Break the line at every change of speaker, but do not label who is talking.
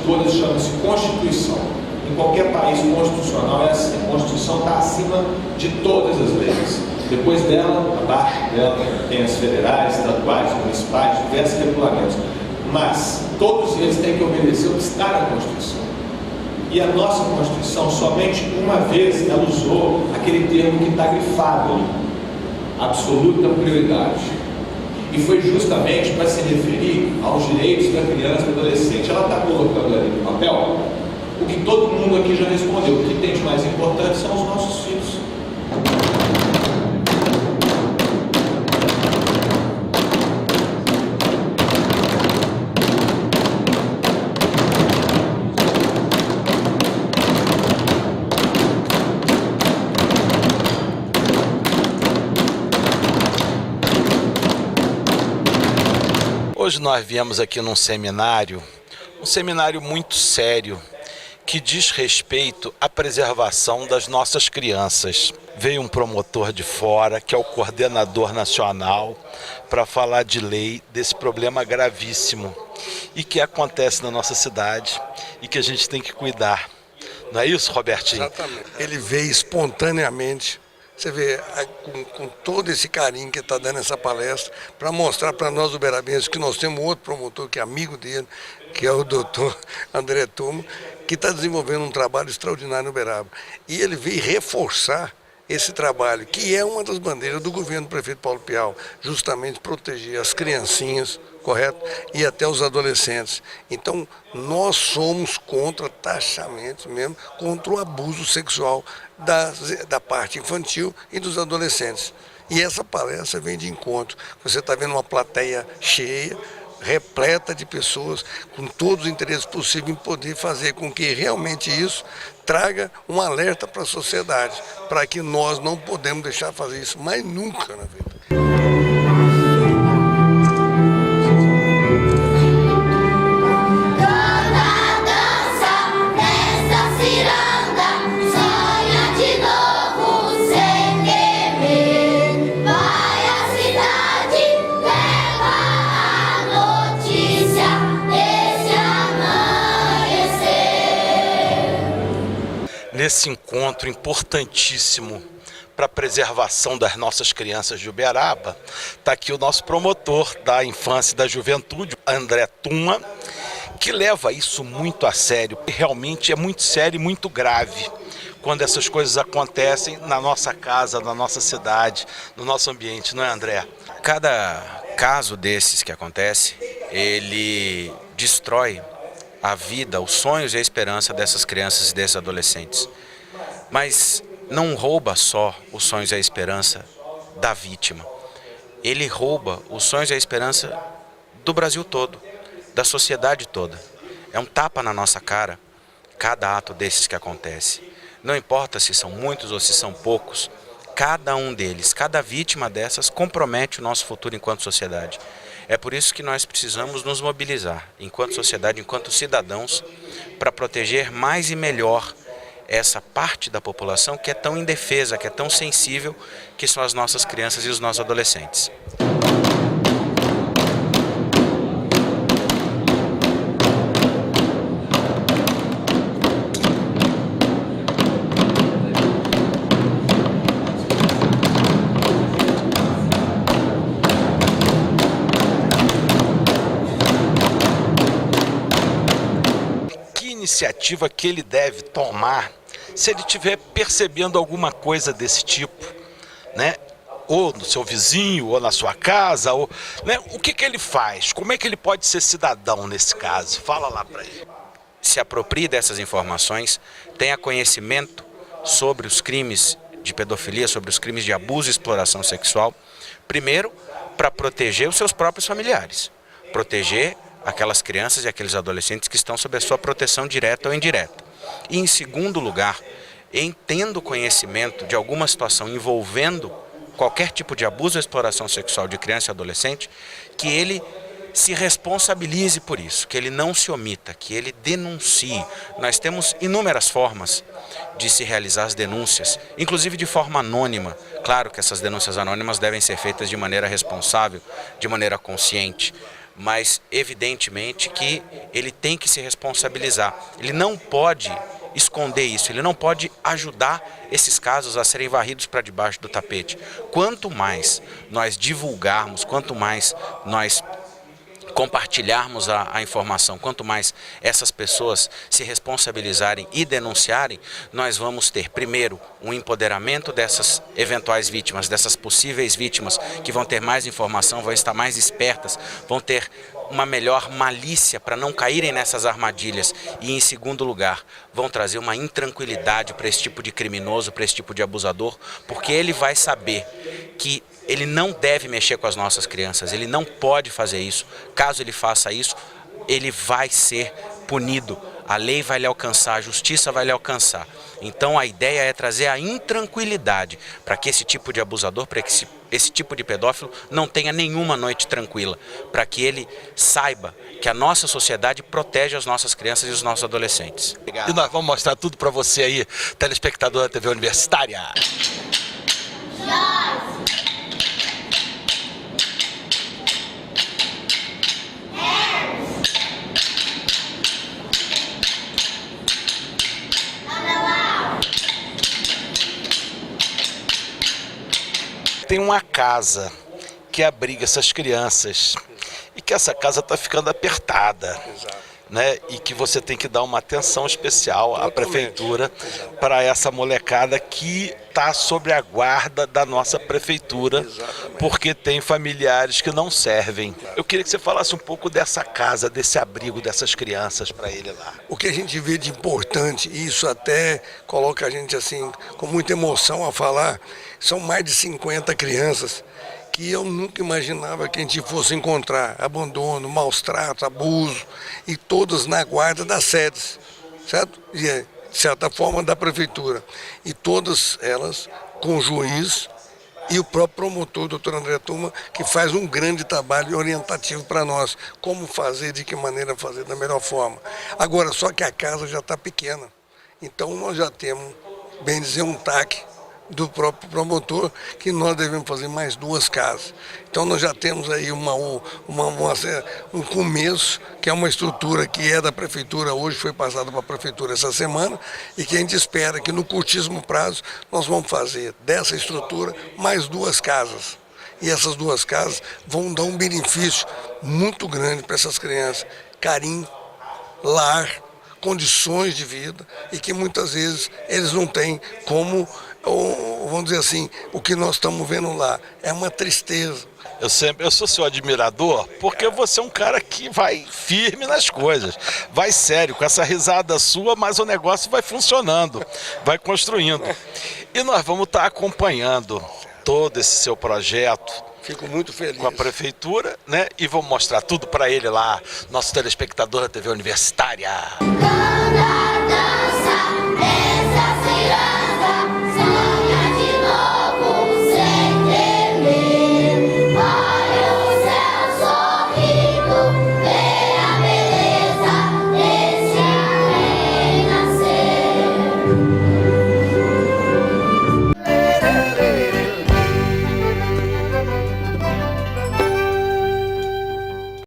todas chama-se Constituição. Em qualquer país constitucional é assim, a Constituição está acima de todas as leis. Depois dela, abaixo dela, tem as federais, estaduais, municipais, diversos regulamentos. Mas todos eles têm que obedecer o que está na Constituição. E a nossa Constituição, somente uma vez, ela usou aquele termo que está grifado ali, absoluta prioridade. E foi justamente para se referir aos direitos da criança e do adolescente. Ela está colocando ali no papel o que todo mundo aqui já respondeu. O que tem de mais importante são os nossos filhos.
Hoje nós viemos aqui num seminário muito sério, que diz respeito à preservação das nossas crianças. Veio um promotor de fora, que é o coordenador nacional, para falar de lei desse problema gravíssimo e que acontece na nossa cidade e que a gente tem que cuidar. Não é isso, Robertinho?
Exatamente. Ele veio espontaneamente. Você vê, com todo esse carinho que está dando essa palestra, para mostrar para nós uberabenses que nós temos outro promotor que é amigo dele, que é o doutor André Tumo, que está desenvolvendo um trabalho extraordinário no Uberaba. E ele veio reforçar esse trabalho, que é uma das bandeiras do governo do prefeito Paulo Pial, justamente proteger as criancinhas, correto? E até os adolescentes. Então, nós somos contra, taxamente mesmo, contra o abuso sexual da parte infantil e dos adolescentes. E essa palestra vem de encontro. Você está vendo uma plateia cheia, repleta de pessoas com todos os interesses possíveis em poder fazer com que realmente isso traga um alerta para a sociedade, para que nós não podemos deixar fazer isso mais nunca na vida.
Nesse encontro importantíssimo para a preservação das nossas crianças de Uberaba, está aqui o nosso promotor da infância e da juventude, André Tumo, que leva isso muito a sério. Realmente é muito sério e muito grave quando essas coisas acontecem na nossa casa, na nossa cidade, no nosso ambiente, não é, André?
Cada caso desses que acontece, ele destrói a vida, os sonhos e a esperança dessas crianças e desses adolescentes. Mas não rouba só os sonhos e a esperança da vítima. Ele rouba os sonhos e a esperança do Brasil todo, da sociedade toda. É um tapa na nossa cara cada ato desses que acontece. Não importa se são muitos ou se são poucos, cada um deles, cada vítima dessas compromete o nosso futuro enquanto sociedade. É por isso que nós precisamos nos mobilizar, enquanto sociedade, enquanto cidadãos, para proteger mais e melhor essa parte da população que é tão indefesa, que é tão sensível, que são as nossas crianças e os nossos adolescentes.
Iniciativa que ele deve tomar se ele estiver percebendo alguma coisa desse tipo, né? Ou no seu vizinho, ou na sua casa, ou, né? O que ele faz? Como é que ele pode ser cidadão nesse caso? Fala lá para ele.
Se aproprie dessas informações, tenha conhecimento sobre os crimes de pedofilia, sobre os crimes de abuso e exploração sexual, primeiro para proteger os seus próprios familiares, proteger aquelas crianças e aqueles adolescentes que estão sob a sua proteção direta ou indireta. E, em segundo lugar, tendo conhecimento de alguma situação envolvendo qualquer tipo de abuso ou exploração sexual de criança e adolescente, que ele se responsabilize por isso, que ele não se omita, que ele denuncie. Nós temos inúmeras formas de se realizar as denúncias, inclusive de forma anônima. Claro que essas denúncias anônimas devem ser feitas de maneira responsável, de maneira consciente, mas evidentemente que ele tem que se responsabilizar. Ele não pode esconder isso, ele não pode ajudar esses casos a serem varridos para debaixo do tapete. Quanto mais nós divulgarmos, quanto mais nós compartilharmos a informação, quanto mais essas pessoas se responsabilizarem e denunciarem, nós vamos ter, primeiro, um empoderamento dessas eventuais vítimas, dessas possíveis vítimas que vão ter mais informação, vão estar mais espertas, vão ter uma melhor malícia para não caírem nessas armadilhas e, em segundo lugar, vão trazer uma intranquilidade para esse tipo de criminoso, para esse tipo de abusador, porque ele vai saber que ele não deve mexer com as nossas crianças, ele não pode fazer isso. Caso ele faça isso, ele vai ser punido. A lei vai lhe alcançar, a justiça vai lhe alcançar. Então a ideia é trazer a intranquilidade para que esse tipo de abusador, para que esse tipo de pedófilo não tenha nenhuma noite tranquila, para que ele saiba que a nossa sociedade protege as nossas crianças e os nossos adolescentes.
E nós vamos mostrar tudo para você aí, telespectador da TV Universitária. Tem uma casa que abriga essas crianças e que essa casa está ficando apertada, né? E que você tem que dar uma atenção especial à prefeitura para essa molecada que está sob a guarda da nossa prefeitura, porque tem familiares que não servem. Eu queria que você falasse um pouco dessa casa, desse abrigo dessas crianças para ele lá.
O que a gente vê de importante, e isso até coloca a gente assim com muita emoção a falar, são mais de 50 crianças que eu nunca imaginava que a gente fosse encontrar abandono, maus tratos, abuso, e todas na guarda das sedes, certo? E, de certa forma, da prefeitura. E todas elas com o juiz e o próprio promotor, o doutor André Turma, que faz um grande trabalho orientativo para nós, como fazer, de que maneira fazer da melhor forma. Agora, só que a casa já está pequena, então nós já temos, bem dizer, um TAC do próprio promotor, que nós devemos fazer mais 2 casas. Então nós já temos aí um começo, que é uma estrutura que é da prefeitura hoje, foi passada para a prefeitura essa semana, e que a gente espera que no curtíssimo prazo nós vamos fazer dessa estrutura mais 2 casas. E essas 2 casas vão dar um benefício muito grande para essas crianças. Carinho, lar, condições de vida, e que muitas vezes eles não têm como, ou, vamos dizer assim, o que nós estamos vendo lá é uma tristeza.
Eu sou seu admirador porque você é um cara que vai firme nas coisas, vai sério, com essa risada sua, mas o negócio vai funcionando, vai construindo. E nós vamos estar acompanhando todo esse seu projeto.
Fico muito feliz.
Com a prefeitura, né? E vamos mostrar tudo para ele lá, nosso telespectador da TV Universitária.